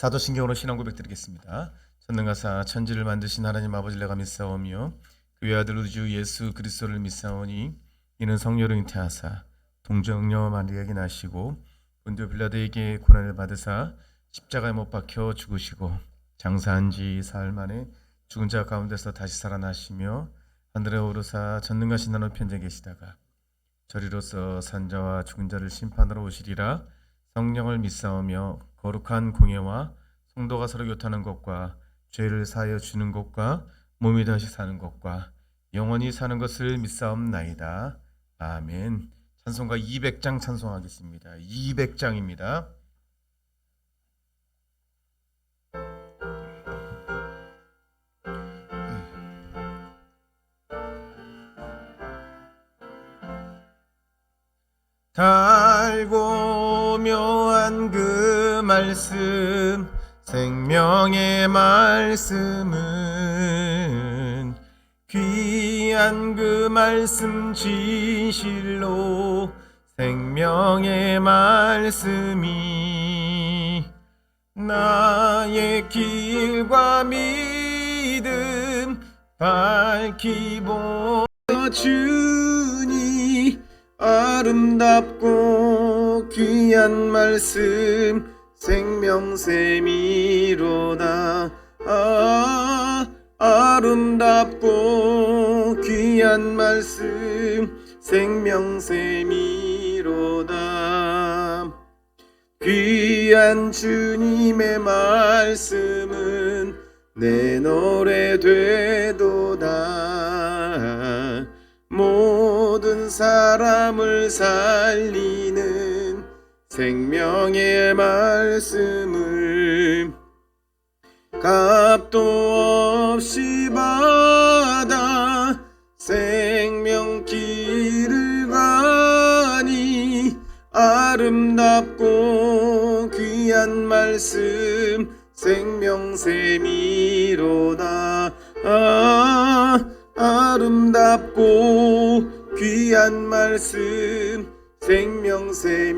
사도신경으로 신앙 고백드리겠습니다. 전능하사 천지를 만드신 하나님 아버지를 내가 믿사오며 그 외아들 우리 주 예수 그리스도를 믿사오니 이는 성령으로 잉태하사 동정녀 마리아에게 나시고 본디오 빌라도에게 고난을 받으사 십자가에 못 박혀 죽으시고 장사한 지 사흘 만에 죽은 자 가운데서 다시 살아나시며 하늘에 오르사 전능하신 하나님 편에 계시다가 저리로서 산자와 죽은 자를 심판하러 오시리라. 성령을 믿사오며 거룩한 공예와 성도가 서로 교통하는 것과 죄를 사하여 주는 것과 몸이 다시 사는 것과 영원히 사는 것을 믿사옵나이다. 아멘. 찬송가 200장 찬송하겠습니다. 200장입니다. 달고 묘한 그 말씀, 생명의 말씀은 귀한 그 말씀 진실로 생명의 말씀이 나의 길과 믿음 밝히 보여주니 아름답고 귀한 말씀 생명샘이로다. 아름답고 귀한 말씀 생명샘이로다. 귀한 주님의 말씀은 내 노래 되도다. 모든 사람을 살리는 생명의 말씀을 값도 없이 받아 생명길을 가니 아름답고 귀한 말씀 생명샘이로다. 아름답고 귀한 말씀 생명샘이로다.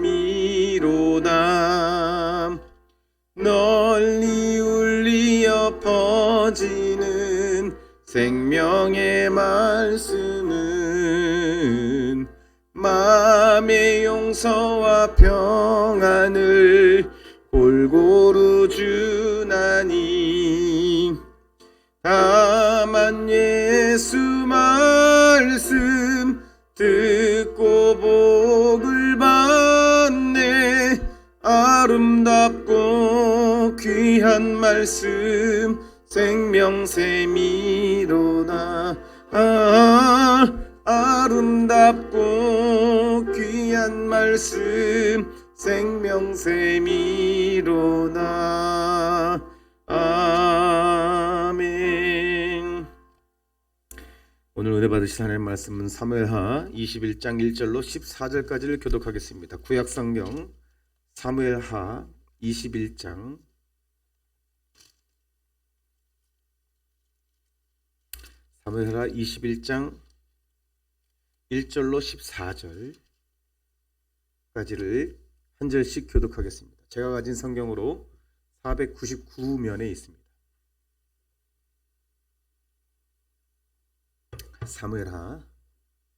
널리 울리어 퍼지는 생명의 말씀은 마음의 용서와 평안을 골고루 주나니 다만 예수 말씀 듣고 복을 받네. 아름답고 귀한 말씀 생명샘이로다. 아름답고 귀한 말씀 생명샘이로다. 아멘. 오늘 은혜 받으실 하나님의 말씀은 사무엘하 21장 1절로 14절까지를 교독하겠습니다. 구약성경 사무엘하 21장 1절로 14절까지를 한 절씩 교독하겠습니다. 제가 가진 성경으로 499면에 있습니다. 사무엘하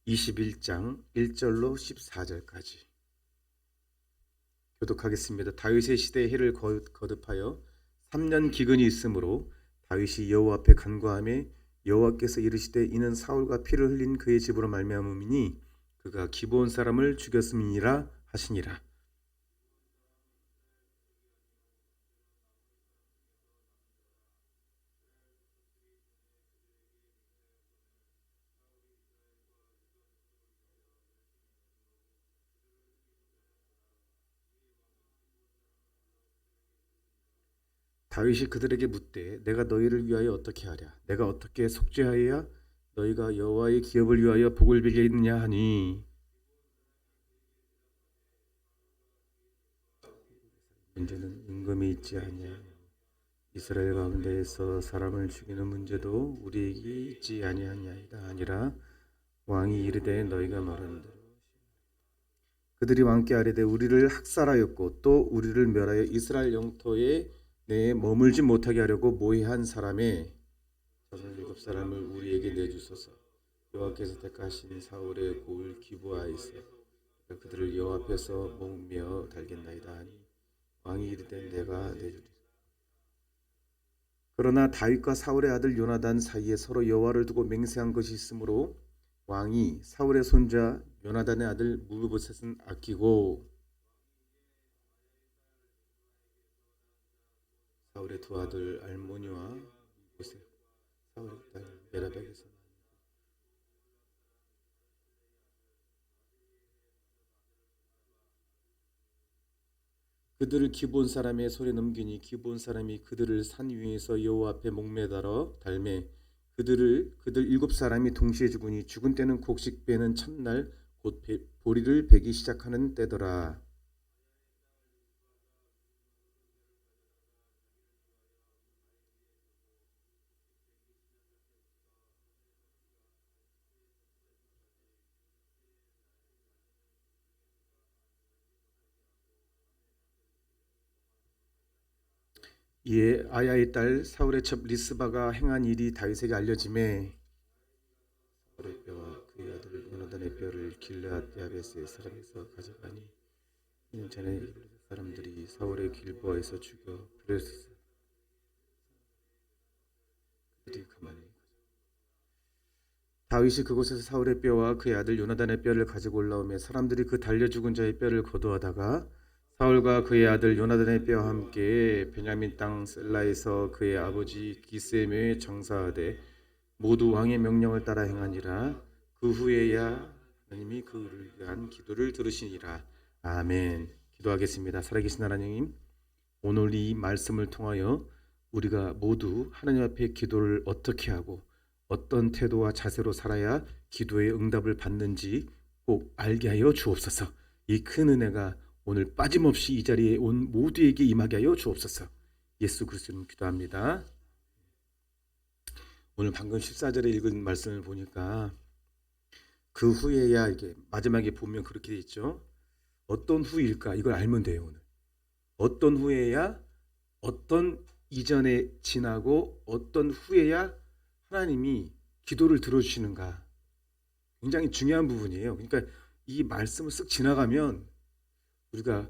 21장 1절로 14절까지 교독하겠습니다. 다윗의 시대에 해를 거듭하여 3년 기근이 있으므로 다윗이 여호와 앞에 간구하매 여호와께서 이르시되 이는 사울과 피를 흘린 그의 집으로 말미암음이니 그가 기브온 사람을 죽였음이니라 하시니라. 다윗이 그들에게 묻되 내가 너희를 위하여 어떻게 하랴? 내가 어떻게 속죄하여야 너희가 여호와의 기업을 위하여 복을 빌겠느냐 하니 문제는 임금이 있지 아니하여 이스라엘 가운데에서 사람을 죽이는 문제도 우리에게 있지 아니하냐이다. 아니라 왕이 이르되 너희가 말하는 대로 그들이 왕께 아뢰되 우리를 학살하였고 또 우리를 멸하여 이스라엘 영토에 내에 머물지 못하게 하려고 모해한 사람의 7사람을 우리에게 내주소서. 여호와께서 택하신 사울의 고을 기브아에서 그들을 여호와 앞에서 목매어 달겠나이다 하니 왕이 이르되 내가 내주리. 그러나 다윗과 사울의 아들 요나단 사이에 서로 여호와를 두고 맹세한 것이 있으므로 왕이 사울의 손자 요나단의 아들 무비보셋은 아끼고 사울의 두 아들 알모니와 보셋 사울의 딸 메라백에서 그들을 기브온 사람의 손에 넘기니 기브온 사람이 그들을 산 위에서 여호와 앞에 목매달아 달매 그들 7사람이 동시에 죽으니 죽은 때는 곡식 빼는 첫날 곧 보리를 베기 시작하는 때더라. 이에 아야의 딸 사울의 첩 리스바가 행한 일이 다윗에게 알려지매 사울의 뼈와 그의 아들 요나단의 뼈를 길르앗 야베스의 사람에서 가져가니 이는 전에 사람들이 사울의 길보아에서 죽여 그들이 가만히 다윗이 그곳에서 사울의 뼈와 그의 아들 요나단의 뼈를 가지고 올라오며 사람들이 그 달려 죽은 자의 뼈를 거두어다가 사울과 그의 아들 요나단의 뼈와 함께 베냐민 땅 셀라에서 그의 아버지 기스에의 정사하되 모두 왕의 명령을 따라 행하니라. 그 후에야 하나님이 그를 위한 기도를 들으시니라. 아멘. 기도하겠습니다. 살아계신 하나님, 오늘 이 말씀을 통하여 우리가 모두 하나님 앞에 기도를 어떻게 하고 어떤 태도와 자세로 살아야 기도의 응답을 받는지 꼭 알게 하여 주옵소서. 이 큰 은혜가 오늘 빠짐없이 이 자리에 온 모두에게 임하게 하여 주옵소서. 예수 그리스도는 기도합니다. 오늘 방금 14절에 읽은 말씀을 보니까 그 후에야 이게 마지막에 보면 그렇게 돼 있죠. 어떤 후일까? 이걸 알면 돼요. 오늘 어떤 후에야 어떤 이전에 지나고 어떤 후에야 하나님이 기도를 들어주시는가? 굉장히 중요한 부분이에요. 그러니까 이 말씀을 쓱 지나가면 우리가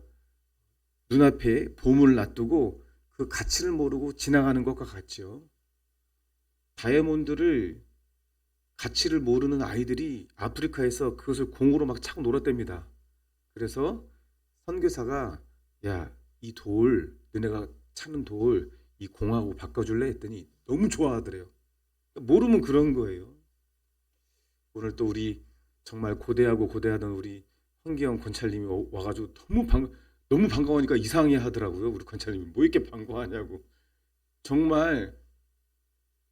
눈앞에 보물을 놔두고 그 가치를 모르고 지나가는 것과 같죠. 다이아몬드를 가치를 모르는 아이들이 아프리카에서 그것을 공으로 막 차고 놀았답니다. 그래서 선교사가 야, 이 돌, 너네가 찾는 돌, 이 공하고 바꿔줄래? 했더니 너무 좋아하더래요. 모르면 그런 거예요. 오늘 또 우리 정말 고대하던 우리 황기영 권찰님이 와가지고 너무 반가워하니까 이상해 하더라고요. 우리 권찰님이 뭐 이렇게 반가워하냐고. 정말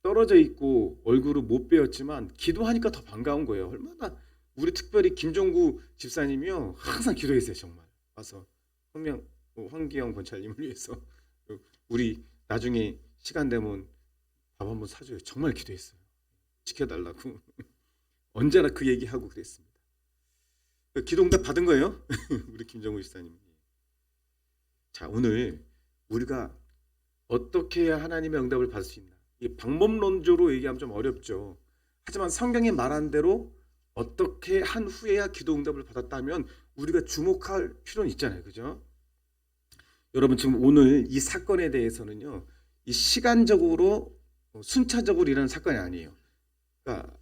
떨어져 있고 얼굴을 못 배웠지만 기도하니까 더 반가운 거예요. 얼마나 우리 특별히 김종구 집사님이요 항상 기도했어요. 정말 와서 황기영 권찰님을 위해서 우리 나중에 시간 되면 밥 한번 사줘요. 정말 기도했어요. 지켜달라고. 언제나 그 얘기하고 그랬습니다. 기도응답 받은 거예요. 우리 김정우 집사님. 자, 오늘 우리가 어떻게 해야 하나님의 응답을 받을 수 있나? 이 방법론적으로 얘기하면 좀 어렵죠. 하지만 성경이 말한 대로 어떻게 한 후에야 기도응답을 받았다면 우리가 주목할 필요는 있잖아요. 그죠? 여러분 지금 오늘 이 사건에 대해서는요. 이 시간적으로 순차적으로 일어난 사건이 아니에요. 그러니까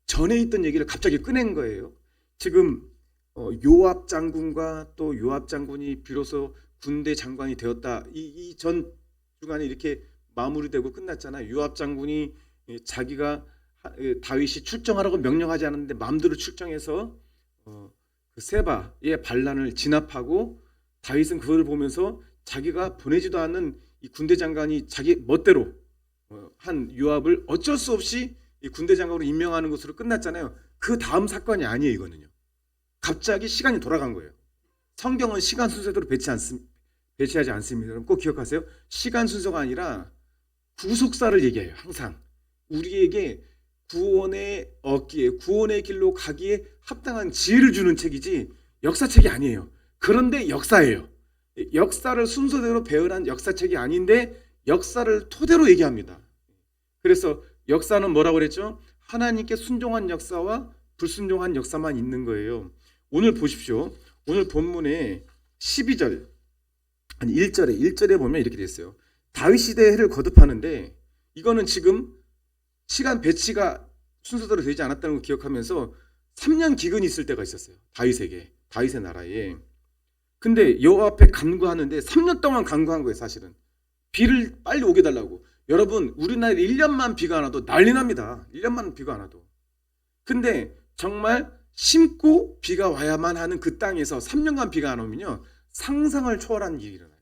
전에 있던 얘기를 갑자기 꺼낸 거예요. 지금 요압 장군과 또 요압 장군이 비로소 군대 장관이 되었다. 이 전 중간에 이렇게 마무리되고 끝났잖아요. 요압 장군이 자기가 다윗이 출정하라고 명령하지 않았는데 마음대로 출정해서 그 세바의 반란을 진압하고 다윗은 그걸 보면서 자기가 보내지도 않은 이 군대 장관이 자기 멋대로 한 요압을 어쩔 수 없이 이 군대 장관으로 임명하는 것으로 끝났잖아요. 그 다음 사건이 아니에요. 이거는요. 갑자기 시간이 돌아간 거예요. 성경은 시간 순서대로 배치하지 않습니다. 여러분 꼭 기억하세요. 시간 순서가 아니라 구속사를 얘기해요. 항상 우리에게 구원에 얻기에 구원의 길로 가기에 합당한 지혜를 주는 책이지 역사책이 아니에요. 그런데 역사예요. 역사를 순서대로 배열한 역사책이 아닌데 역사를 토대로 얘기합니다. 그래서 역사는 뭐라고 그랬죠? 하나님께 순종한 역사와 불순종한 역사만 있는 거예요. 오늘 보십시오. 오늘 본문에 12절, 아니 1절에 보면 이렇게 돼 있어요. 다윗 시대의 해를 거듭하는데, 이거는 지금 시간 배치가 순서대로 되지 않았다는 걸 기억하면서 3년 기근이 있을 때가 있었어요. 다윗의 나라에. 근데 여호와 앞에 간구하는데 3년 동안 간구한 거예요. 사실은 비를 빨리 오게 달라고. 여러분, 우리나라에 1년만 비가 안 와도 난리 납니다. 1년만 비가 안 와도. 근데 정말 심고 비가 와야만 하는 그 땅에서 3년간 비가 안 오면요, 상상을 초월한 일이 일어나요.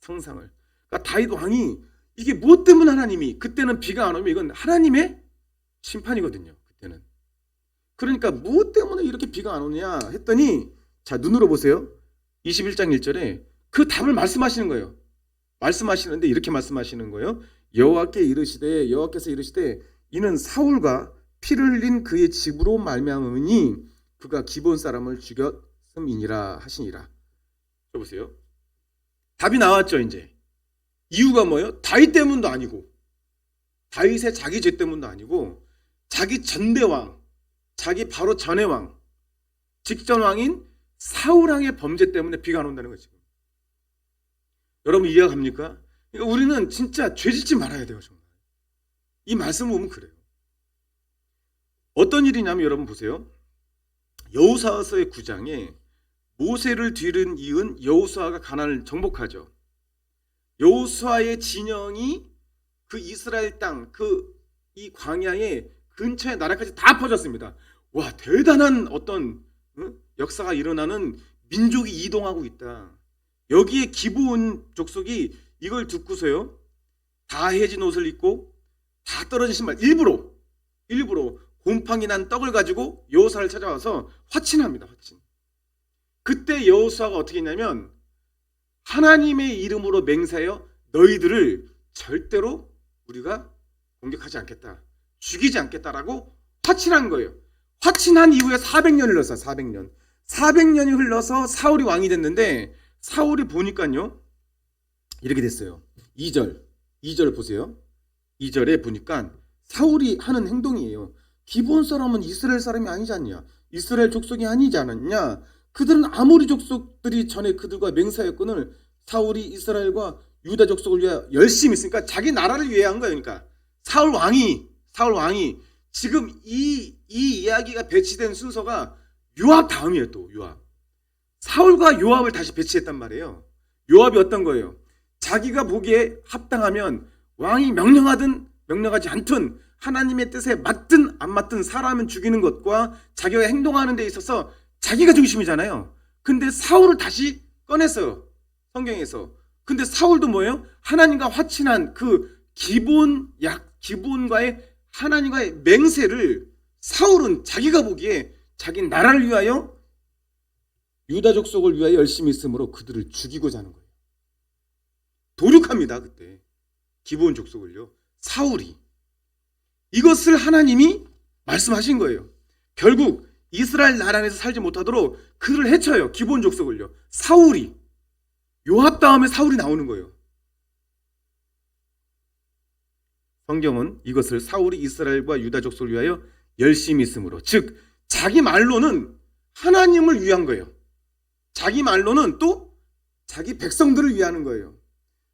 상상을. 그러니까 다윗 왕이 이게 무엇 때문에 하나님이, 그때는 비가 안 오면 이건 하나님의 심판이거든요. 그때는. 그러니까 무엇 때문에 이렇게 비가 안 오냐 했더니, 자, 눈으로 보세요. 21장 1절에 그 답을 말씀하시는 거예요. 말씀하시는데 이렇게 말씀하시는 거예요. 여호와께서 이르시되 이는 사울과 피를 흘린 그의 집으로 말미암으니 그가 기브온 사람을 죽였음이니라 하시니라. 보세요. 답이 나왔죠. 이제 이유가 뭐예요? 다윗 때문도 아니고, 다윗의 자기 죄 때문도 아니고, 자기 전대왕, 자기 바로 전의 왕, 직전 왕인 사울 왕의 범죄 때문에 비가 안 온다는 거죠. 여러분 이해가 갑니까? 그러니까 우리는 진짜 죄 짓지 말아야 돼요. 정말 이 말씀 보면 그래요. 어떤 일이냐면, 여러분 보세요. 여호수아서의 9장에 모세를 뒤른 이은 여호수아가 가나안을 정복하죠. 여호수아의 진영이 그 이스라엘 땅, 이 광야의 근처의 나라까지 다 퍼졌습니다. 와, 대단한 어떤 역사가 일어나는 민족이 이동하고 있다. 여기에 기브온 족속이 이걸 듣고서요, 다 해진 옷을 입고 다 떨어진 신발, 일부러 곰팡이 난 떡을 가지고 여호수아를 찾아와서 화친합니다. 화친. 그때 여호수아가 어떻게 했냐면, 하나님의 이름으로 맹세하여 너희들을 절대로 우리가 공격하지 않겠다, 죽이지 않겠다라고 화친한 거예요. 화친한 이후에 400년이 흘렀어요. 400년이 흘러서 사울이 왕이 됐는데, 사울이 보니까요 이렇게 됐어요. 2절 보세요. 2절에 보니까 사울이 하는 행동이에요. 기브온 사람은 이스라엘 사람이 아니지 않냐, 이스라엘 족속이 아니지 않았냐, 그들은 아모리 족속들이 전에 그들과 맹세하였거늘 사울이 이스라엘과 유다 족속을 위하여 열심히 했으니까 자기 나라를 위해 한 거예요. 그러니까 사울 왕이 지금 이 이야기가 배치된 순서가 요압 다음이에요. 또 요압, 사울과 요압을 다시 배치했단 말이에요. 요압이 어떤 거예요? 자기가 보기에 합당하면 왕이 명령하든 명령하지 않든, 하나님의 뜻에 맞든 안 맞든 사람은 죽이는 것과 자기가 행동하는 데 있어서 자기가 중심이잖아요. 근데 사울을 다시 꺼냈어요, 성경에서. 근데 사울도 뭐예요? 하나님과 화친한 그 기본과의 하나님과의 맹세를 사울은 자기가 보기에 자기 나라를 위하여, 유다 족속을 위하여 열심히 있으므로 그들을 죽이고자 하는 거예요. 도륙합니다. 그때 기브온 족속을요, 사울이. 이것을 하나님이 말씀하신 거예요. 결국 이스라엘 나라 안에서 살지 못하도록 그를 해쳐요. 기브온 족속을요, 사울이. 요압 다음에 사울이 나오는 거예요. 성경은 이것을 사울이 이스라엘과 유다 족속을 위하여 열심히 있으므로, 즉 자기 말로는 하나님을 위한 거예요. 자기 말로는 또 자기 백성들을 위하는 거예요.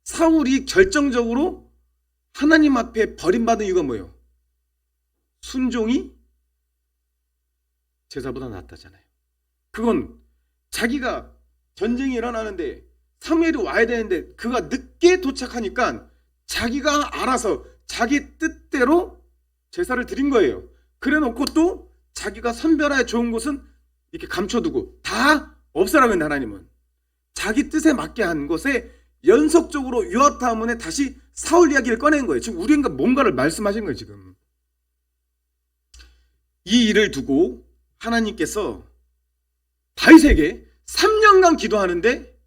사울이 결정적으로 하나님 앞에 버림받은 이유가 뭐예요? 순종이 제사보다 낫다잖아요. 그건 자기가 전쟁이 일어나는데 사무엘이 와야 되는데 그가 늦게 도착하니까 자기가 알아서 자기 뜻대로 제사를 드린 거예요. 그래 놓고 또 자기가 선별하여 좋은 곳은 이렇게 감춰두고 다 없애라고 했는데, 하나님은 자기 뜻에 맞게 한 것에 연속적으로 요압 다음에 다시 사울 이야기를 꺼낸 거예요. 지금 우리가 뭔가를 말씀하신 거예요. 지금 이 일을 두고 하나님께서 다윗에게 3년간 기도하는데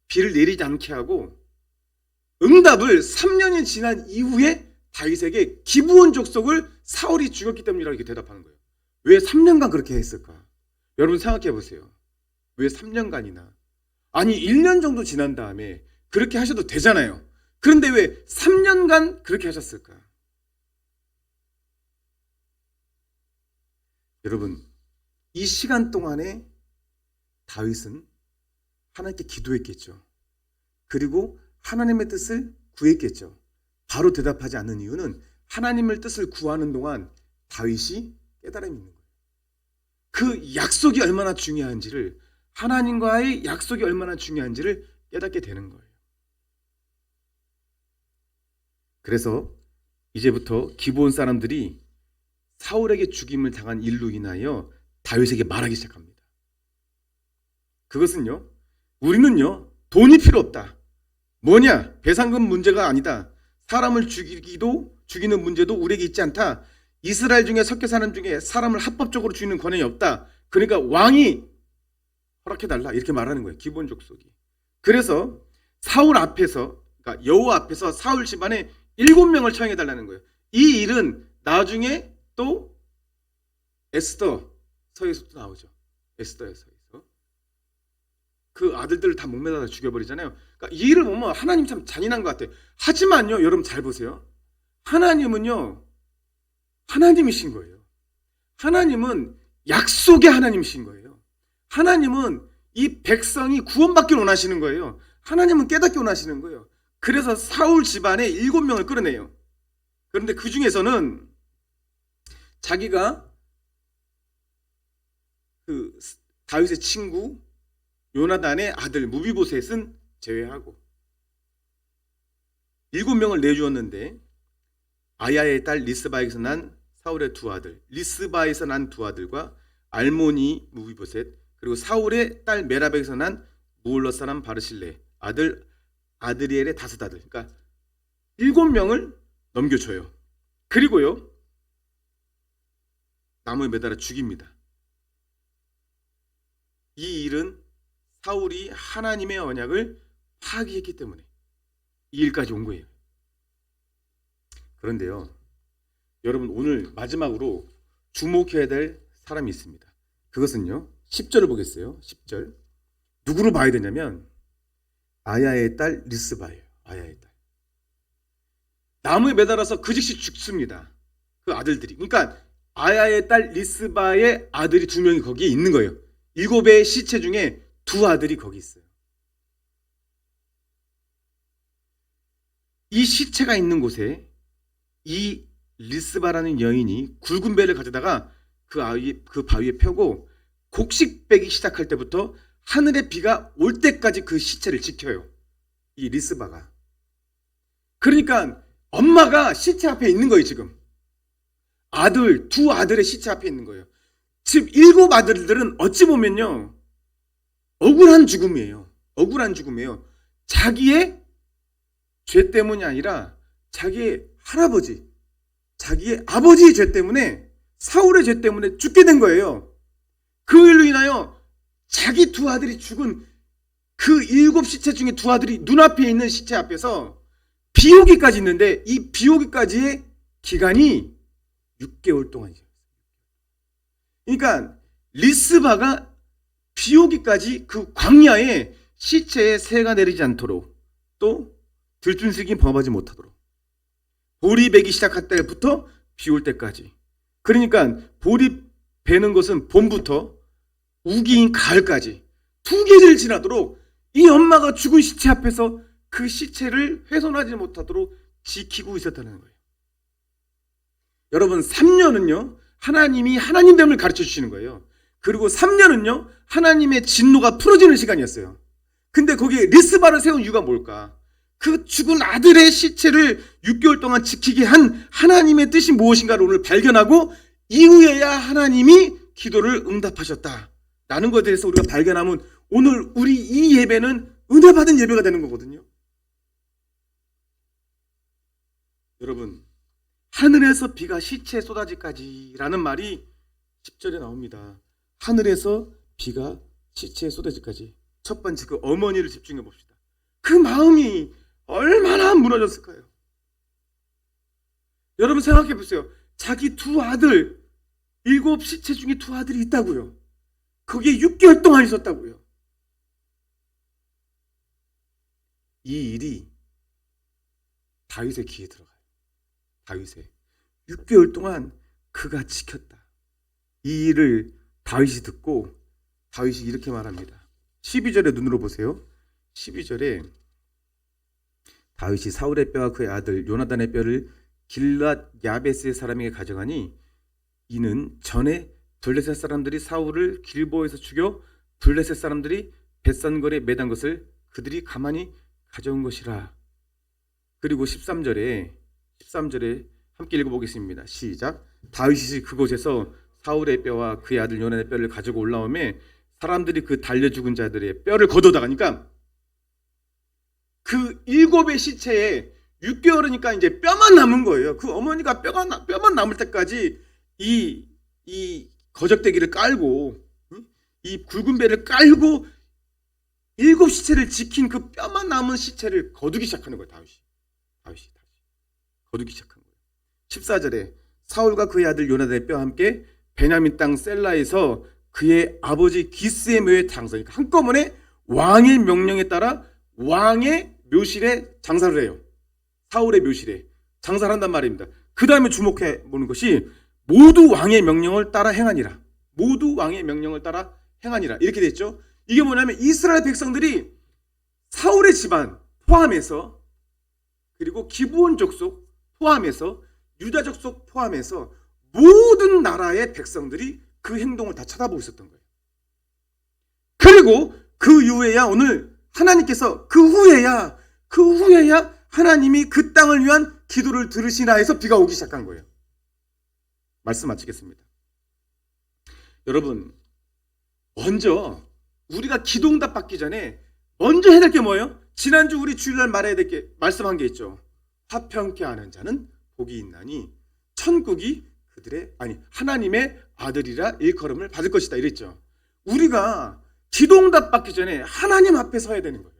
비를 내리지 않게 하고, 응답을 3년이 지난 이후에 다윗에게 기브온 족속을 사울이 죽였기 때문이라고 이렇게 대답하는 거예요. 왜 3년간 그렇게 했을까? 여러분 생각해 보세요. 왜 3년간이나? 아니 1년 정도 지난 다음에 그렇게 하셔도 되잖아요. 그런데 왜 3년간 그렇게 하셨을까? 여러분, 이 시간 동안에 다윗은 하나님께 기도했겠죠. 그리고 하나님의 뜻을 구했겠죠. 바로 대답하지 않는 이유는 하나님의 뜻을 구하는 동안 다윗이 깨달음이 있는 거예요. 그 약속이 얼마나 중요한지를, 하나님과의 약속이 얼마나 중요한지를 깨닫게 되는 거예요. 그래서 이제부터 기브온 사람들이 사울에게 죽임을 당한 일로 인하여 다윗에게 말하기 시작합니다. 그것은요, 우리는요 돈이 필요 없다. 뭐냐? 배상금 문제가 아니다. 사람을 죽이는 문제도 우리에게 있지 않다. 이스라엘 중에 섞여 사는 중에 사람을 합법적으로 죽이는 권한이 없다. 그러니까 왕이 허락해달라, 이렇게 말하는 거예요. 기브온 족속이. 그래서 사울 앞에서, 그러니까 여호와 앞에서 사울 집안에 7명을 처형해달라는 거예요. 이 일은 나중에 또 에스더 서에서도 나오죠. 에스더의 서에서 그 아들들을 다 목매달아 죽여버리잖아요. 그러니까 이 일을 보면 하나님 참 잔인한 것 같아요. 하지만요, 여러분 잘 보세요. 하나님은요, 하나님이신 거예요. 하나님은 약속의 하나님이신 거예요. 하나님은 이 백성이 구원받길 원하시는 거예요. 하나님은 깨닫기 원하시는 거예요. 그래서 사울 집안에 7명을 끌어내요. 그런데 그 중에서는 자기가 그 다윗의 친구 요나단의 아들 무비보셋은 제외하고 7명을 내주었는데, 아야의 딸 리스바에서 난 사울의 두 아들, 리스바에서 난 두 아들과 알모니 무비보셋, 그리고 사울의 딸 메라백에서 난 무올러 사람 바르실레 아들 아드리엘의 5 아들, 그러니까 7명을 넘겨줘요. 그리고요, 나무에 매달아 죽입니다. 이 일은 사울이 하나님의 언약을 파기했기 때문에 이 일까지 온 거예요. 그런데요, 여러분, 오늘 마지막으로 주목해야 될 사람이 있습니다. 그것은요, 10절을 보겠어요. 10절. 누구로 봐야 되냐면 아야의 딸 리스바예요. 아야의 딸. 나무에 매달아서 그 즉시 죽습니다. 그 아들들이. 그러니까 아야의 딸 리스바의 아들이 2명이 거기에 있는 거예요. 7의 시체 중에 2 아들이 거기 있어요. 이 시체가 있는 곳에 이 리스바라는 여인이 굵은 배를 가져다가 그 바위에 펴고 곡식 빼기 시작할 때부터 하늘의 비가 올 때까지 그 시체를 지켜요. 이 리스바가. 그러니까 엄마가 시체 앞에 있는 거예요. 지금 2 아들의 시체 앞에 있는 거예요. 즉 7 아들들은 어찌 보면요, 억울한 죽음이에요. 억울한 죽음이에요. 자기의 죄 때문이 아니라 자기의 할아버지, 자기의 아버지의 죄 때문에, 사울의 죄 때문에 죽게 된 거예요. 그 일로 인하여 자기 2 아들이 죽은 그 7 시체 중에 2 아들이 눈앞에 있는 시체 앞에서 비오기까지 있는데, 이 비오기까지의 기간이 6개월 동안이죠. 그러니까 리스바가 비오기까지 그 광야에 시체에 새가 내리지 않도록, 또 들짐승이 범하지 못하도록, 보리 베기 시작할 때부터 비 올 때까지, 그러니까 보리 베는 것은 봄부터 우기인 가을까지 2계절을 지나도록 이 엄마가 죽은 시체 앞에서 그 시체를 훼손하지 못하도록 지키고 있었다는 거예요. 여러분, 3년은요 하나님이 하나님됨을 가르쳐 주시는 거예요. 그리고 3년은요 하나님의 진노가 풀어지는 시간이었어요. 근데 거기에 리스바를 세운 이유가 뭘까? 그 죽은 아들의 시체를 6개월 동안 지키게 한 하나님의 뜻이 무엇인가를 오늘 발견하고, 이후에야 하나님이 기도를 응답하셨다라는 것에 대해서 우리가 발견하면 오늘 우리 이 예배는 은혜 받은 예배가 되는 거거든요. 여러분, 하늘에서 비가 시체에 쏟아지까지라는 말이 10절에 나옵니다. 하늘에서 비가 시체에 쏟아지까지. 첫 번째 그 어머니를 집중해 봅시다. 그 마음이 얼마나 무너졌을까요? 여러분 생각해 보세요. 자기 2 아들, 7 시체 중에 2 아들이 있다고요. 거기에 6개월 동안 있었다고요. 이 일이 다윗의 귀에 들어가요. 다윗의 6개월 동안 그가 지켰다. 이 일을 다윗이 듣고 다윗이 이렇게 말합니다. 12절에 눈으로 보세요. 12절에 다윗이 사울의 뼈와 그의 아들 요나단의 뼈를 길앗 야베스의 사람에게 가져가니 이는 전에 블레셋 사람들이 사울을 길보에서 죽여 블레셋 사람들이 벳산걸에 매단 것을 그들이 가만히 가져온 것이라. 그리고 13절에 함께 읽어보겠습니다. 시작. 다윗이 그곳에서 사울의 뼈와 그의 아들 요나단의 뼈를 가지고 올라오매 사람들이 그 달려 죽은 자들의 뼈를 거둬다가니까 그 7의 시체에 6개월이니까 이제 뼈만 남은 거예요. 그 어머니가 뼈만 남을 때까지 이 거적대기를 깔고 이 굵은 배를 깔고 7 시체를 지킨 그 뼈만 남은 시체를 거두기 시작하는 거예요. 다윗이 거두기 시작한 거예요. 14절에 사울과 그의 아들 요나단의 뼈와 함께 베냐민 땅 셀라에서 그의 아버지 기스의 묘에 장사하니까 한꺼번에 왕의 명령에 따라 왕의 묘실에 장사를 해요. 사울의 묘실에 장사를 한단 말입니다. 그 다음에 주목해 보는 것이 모두 왕의 명령을 따라 행하니라. 모두 왕의 명령을 따라 행하니라. 이렇게 됐죠. 이게 뭐냐면 이스라엘 백성들이 사울의 집안 포함해서 그리고 기브온 족속 포함해서 유다 족속 포함해서 모든 나라의 백성들이 그 행동을 다 쳐다보고 있었던 거예요. 그리고 그 이후에야 오늘 하나님께서 그 후에야 하나님이 그 땅을 위한 기도를 들으시나 해서 비가 오기 시작한 거예요. 말씀 마치겠습니다. 여러분, 먼저 우리가 기도응답 받기 전에 먼저 해야 될 게 뭐예요? 지난주 우리 주일날 말해야 될 게 말씀한 게 있죠. 화평케 하는 자는 복이 있나니 천국이 하나님의 아들이라 일컬음을 받을 것이다 이랬죠. 우리가 기도응답 받기 전에 하나님 앞에 서야 되는 거예요.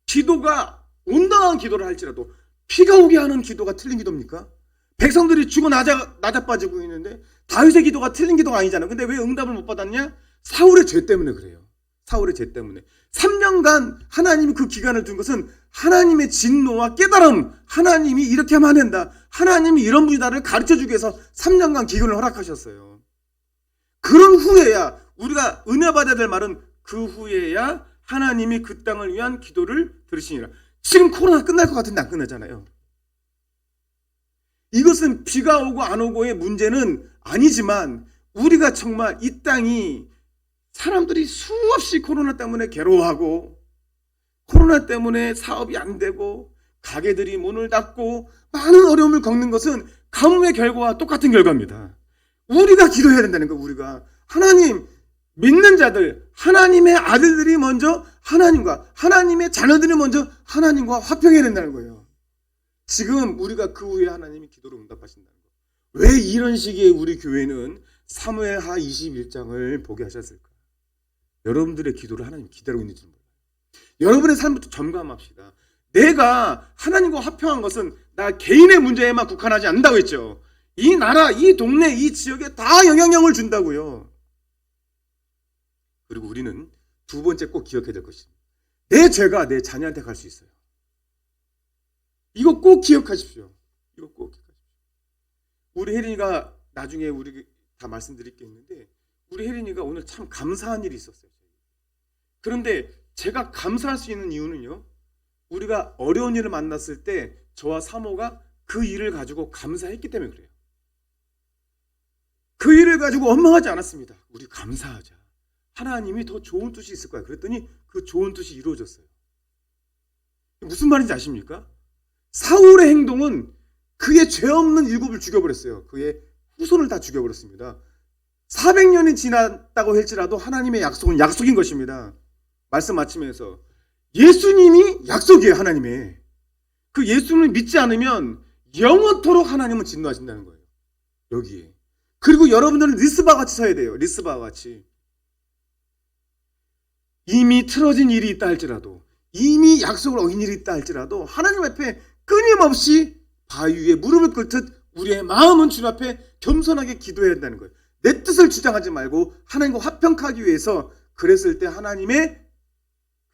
기도가 온당한 기도를 할지라도 피가 오게 하는 기도가 틀린 기도입니까? 백성들이 죽어 나자빠지고 있는데 다윗의 기도가 틀린 기도가 아니잖아요. 근데 왜 응답을 못 받았냐? 사울의 죄 때문에 그래요. 사울의 죄 때문에 3년간 하나님이 그 기간을 둔 것은 하나님의 진노와 깨달음, 하나님이 이렇게 하면 안 된다, 하나님이 이런 분이다를 가르쳐주기 위해서 3년간 기근을 허락하셨어요. 그런 후에야 우리가 은혜 받아야 될 말은 그 후에야 하나님이 그 땅을 위한 기도를 들으시니라. 지금 코로나 끝날 것 같은데 안 끝나잖아요. 이것은 비가 오고 안 오고의 문제는 아니지만 우리가 정말 이 땅이 사람들이 수없이 코로나 때문에 괴로워하고 코로나 때문에 사업이 안 되고 가게들이 문을 닫고 많은 어려움을 겪는 것은 가뭄의 결과와 똑같은 결과입니다. 우리가 기도해야 된다는 거예요. 우리가 하나님 믿는 자들, 하나님의 아들들이 먼저 하나님과 하나님의 자녀들이 먼저 하나님과 화평해야 된다는 거예요. 지금 우리가 그 후에 하나님이 기도로 응답하신다는 거예요. 왜 이런 시기에 우리 교회는 사무엘하 21장을 보게 하셨을까? 여러분들의 기도를 하나님 기다리고 있는 줄 몰라요. 여러분의 삶부터 점검합시다. 내가 하나님과 화평한 것은 나 개인의 문제에만 국한하지 않는다고 했죠. 이 나라, 이 동네, 이 지역에 다 영향력을 준다고요. 그리고 우리는 두 번째 꼭 기억해야 될 것입니다. 내 죄가 내 자녀한테 갈 수 있어요. 이거 꼭 기억하십시오. 이거 꼭 기억하십시오. 우리 혜린이가 나중에 우리 다 말씀드릴 게 있는데 우리 혜린이가 오늘 참 감사한 일이 있었어요. 그런데 제가 감사할 수 있는 이유는요, 우리가 어려운 일을 만났을 때 저와 사모가 그 일을 가지고 감사했기 때문에 그래요. 그 일을 가지고 원망하지 않았습니다. 우리 감사하자. 하나님이 더 좋은 뜻이 있을 거야. 그랬더니 그 좋은 뜻이 이루어졌어요. 무슨 말인지 아십니까? 사울의 행동은 그의 죄 없는 일곱을 죽여버렸어요. 그의 후손을 다 죽여버렸습니다. 400년이 지났다고 할지라도 하나님의 약속은 약속인 것입니다. 말씀 마치면서 예수님이 약속이에요. 하나님의 그 예수님을 믿지 않으면 영원토록 하나님은 진노하신다는 거예요. 여기에. 그리고 여러분들은 리스바와 같이 서야 돼요. 리스바와 같이. 이미 틀어진 일이 있다 할지라도, 이미 약속을 어긴 일이 있다 할지라도 하나님 앞에 끊임없이 바위 위에 무릎을 꿇듯 우리의 마음은 주님 앞에 겸손하게 기도해야 한다는 거예요. 내 뜻을 주장하지 말고 하나님과 화평하기 위해서. 그랬을 때 하나님의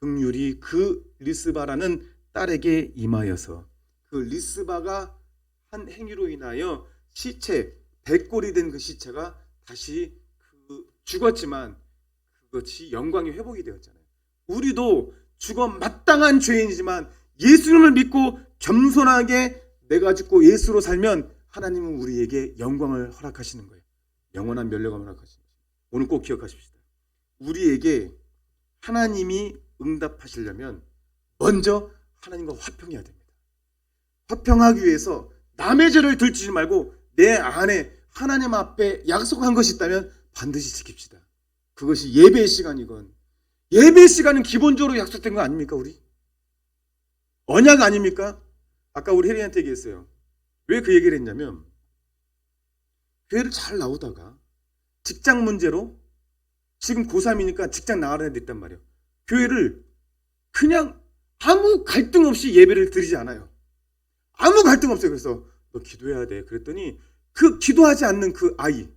긍휼이 그 리스바라는 딸에게 임하여서 그 리스바가 한 행위로 인하여 시체, 백골이 된 그 시체가 다시 죽었지만 그것이 영광이 회복이 되었잖아요. 우리도 죽어 마땅한 죄인이지만 예수님을 믿고 겸손하게 내가 죽고 예수로 살면 하나님은 우리에게 영광을 허락하시는 거예요. 영원한 멸류관을 허락하시는 거예요. 오늘 꼭 기억하십시다. 우리에게 하나님이 응답하시려면 먼저 하나님과 화평해야 됩니다. 화평하기 위해서 남의 죄를 들추지 말고 내 안에 하나님 앞에 약속한 것이 있다면 반드시 지킵시다. 그것이 예배의 시간이건, 예배의 시간은 기본적으로 약속된 거 아닙니까? 우리 언약 아닙니까? 아까 우리 혜린한테 얘기했어요. 왜 그 얘기를 했냐면 교회를 잘 나오다가 직장 문제로 지금 고3이니까 직장 나가는 애들 있단 말이에요. 교회를 그냥 아무 갈등 없이 예배를 드리지 않아요. 아무 갈등 없어요. 그래서 너 기도해야 돼. 그랬더니 그 기도하지 않는 그 아이,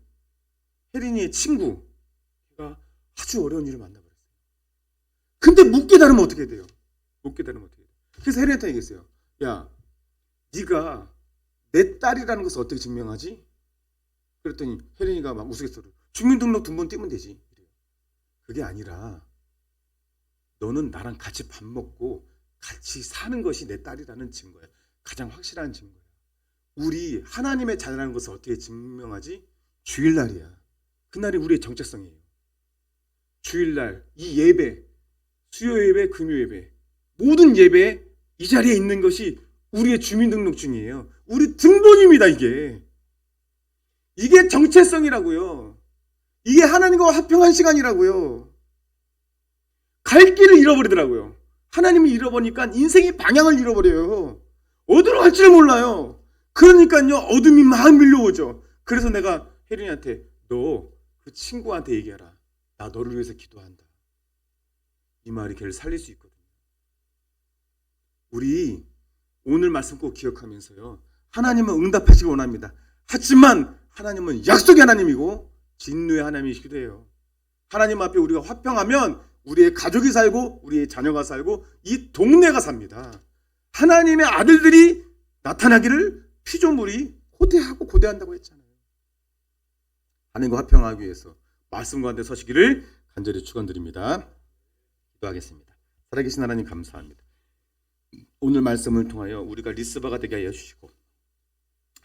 혜린이의 친구가 아주 어려운 일을 만나버렸어요. 근데 못 깨달으면 어떻게 돼요? 못 깨달으면 어떻게 돼요? 그래서 혜린한테 얘기했어요. 야, 네가 내 딸이라는 것을 어떻게 증명하지? 그랬더니 혜린이가 막 우스갯소리로 주민등록 등본 띄면 되지. 그게 아니라 너는 나랑 같이 밥 먹고 같이 사는 것이 내 딸이라는 증거야. 가장 확실한 증거야. 우리 하나님의 자녀라는 것을 어떻게 증명하지? 주일날이야. 그날이 우리의 정체성이에요. 주일날 이 예배, 수요 예배, 금요 예배, 모든 예배에 이 자리에 있는 것이 우리의 주민등록증이에요. 우리 등본입니다. 이게 정체성이라고요. 이게 하나님과 화평한 시간이라고요. 갈 길을 잃어버리더라고요. 하나님을 잃어버리니까 인생의 방향을 잃어버려요. 어디로 갈지를 몰라요. 그러니까요, 어둠이 막 밀려오죠. 그래서 내가 혜린이한테 너 그 친구한테 얘기하라. 나 너를 위해서 기도한다. 이 말이 걔를 살릴 수 있거든요. 우리 오늘 말씀 꼭 기억하면서요. 하나님은 응답하시기 원합니다. 하지만 하나님은 약속의 하나님이고 진노의 하나님이시기도 해요. 하나님 앞에 우리가 화평하면 우리의 가족이 살고 우리의 자녀가 살고 이 동네가 삽니다. 하나님의 아들들이 나타나기를 피조물이 고대하고 고대한다고 했잖아요. 하나님과 화평하기 위해서 말씀 가운데 서시기를 간절히 축원드립니다. 기도하겠습니다. 살아계신 하나님 감사합니다. 오늘 말씀을 통하여 우리가 리스바가 되게 하여 주시고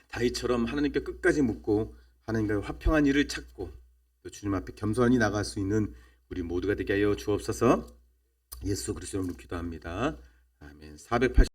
다윗처럼 하나님께 끝까지 묻고 하나님과 화평한 일을 찾고 또 주님 앞에 겸손히 나갈 수 있는 우리 모두가 되게 하여 주옵소서. 예수 그리스도로 기도합니다. 아멘. 480